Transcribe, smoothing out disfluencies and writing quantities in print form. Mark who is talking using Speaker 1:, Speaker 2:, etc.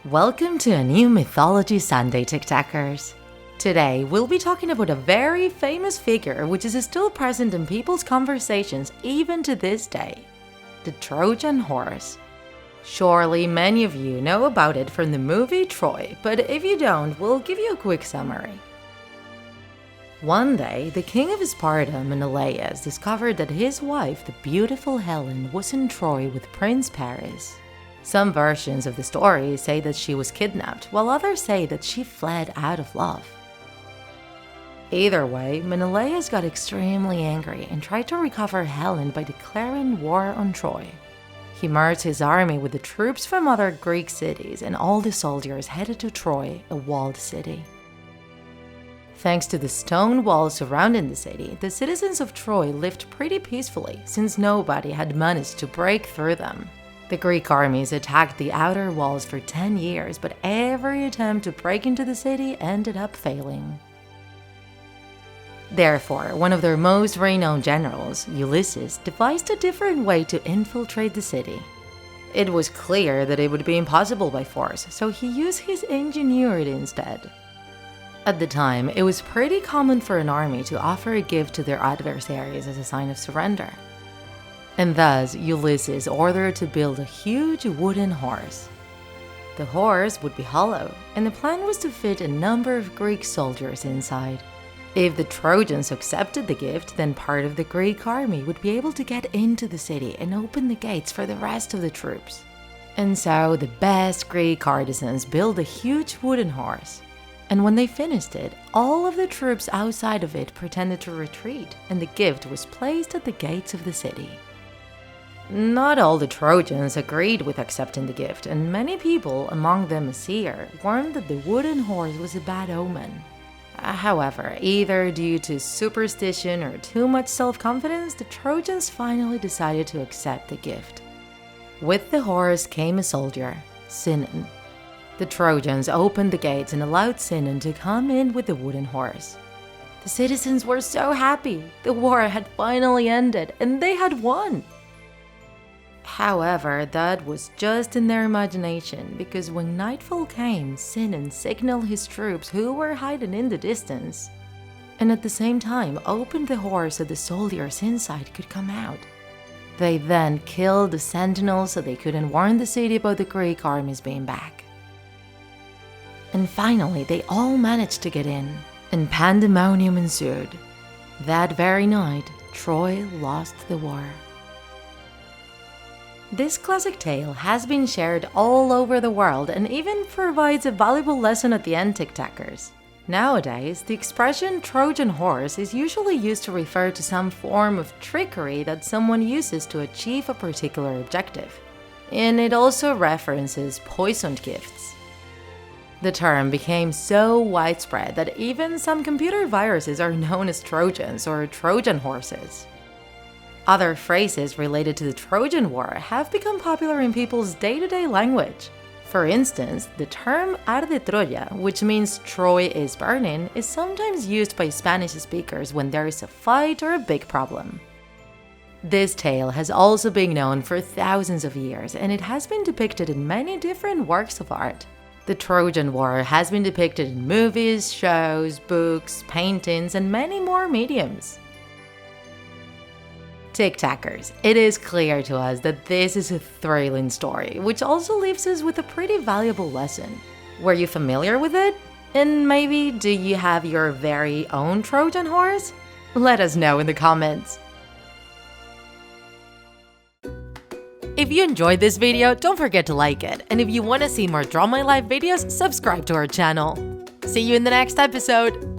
Speaker 1: Welcome to a new Mythology Sunday, TikTakers. Today, we'll be talking about a very famous figure which is still present in people's conversations even to this day, the Trojan Horse. Surely many of you know about it from the movie Troy, but if you don't, we'll give you a quick summary. One day, the king of Sparta, Menelaus, discovered that his wife, the beautiful Helen, was in Troy with Prince Paris. Some versions of the story say that she was kidnapped, while others say that she fled out of love. Either way, Menelaus got extremely angry and tried to recover Helen by declaring war on Troy. He merged his army with the troops from other Greek cities, and all the soldiers headed to Troy, a walled city. Thanks to the stone walls surrounding the city, the citizens of Troy lived pretty peacefully since nobody had managed to break through them. The Greek armies attacked the outer walls for 10 years, but every attempt to break into the city ended up failing. Therefore, one of their most renowned generals, Ulysses, devised a different way to infiltrate the city. It was clear that it would be impossible by force, so he used his ingenuity instead. At the time, it was pretty common for an army to offer a gift to their adversaries as a sign of surrender. And thus, Ulysses ordered to build a huge wooden horse. The horse would be hollow, and the plan was to fit a number of Greek soldiers inside. If the Trojans accepted the gift, then part of the Greek army would be able to get into the city and open the gates for the rest of the troops. And so, the best Greek artisans built a huge wooden horse. And when they finished it, all of the troops outside of it pretended to retreat, and the gift was placed at the gates of the city. Not all the Trojans agreed with accepting the gift, and many people, among them a seer, warned that the wooden horse was a bad omen. However, either due to superstition or too much self-confidence, the Trojans finally decided to accept the gift. With the horse came a soldier, Sinon. The Trojans opened the gates and allowed Sinon to come in with the wooden horse. The citizens were so happy. The war had finally ended, and they had won. However, that was just in their imagination, because when nightfall came, Sinon signaled his troops who were hiding in the distance, and at the same time opened the horse so the soldiers inside could come out. They then killed the sentinels so they couldn't warn the city about the Greek armies being back. And finally, they all managed to get in, and pandemonium ensued. That very night, Troy lost the war. This classic tale has been shared all over the world and even provides a valuable lesson at the end, TikTakers. Nowadays, the expression Trojan horse is usually used to refer to some form of trickery that someone uses to achieve a particular objective. And it also references poisoned gifts. The term became so widespread that even some computer viruses are known as Trojans or Trojan horses. Other phrases related to the Trojan War have become popular in people's day-to-day language. For instance, the term arde Troya, which means Troy is burning, is sometimes used by Spanish speakers when there is a fight or a big problem. This tale has also been known for thousands of years, and it has been depicted in many different works of art. The Trojan War has been depicted in movies, shows, books, paintings, and many more mediums. TikTakers, it is clear to us that this is a thrilling story, which also leaves us with a pretty valuable lesson. Were you familiar with it? And maybe do you have your very own Trojan horse? Let us know in the comments. If you enjoyed this video, don't forget to like it. And if you want to see more Draw My Life videos, subscribe to our channel. See you in the next episode!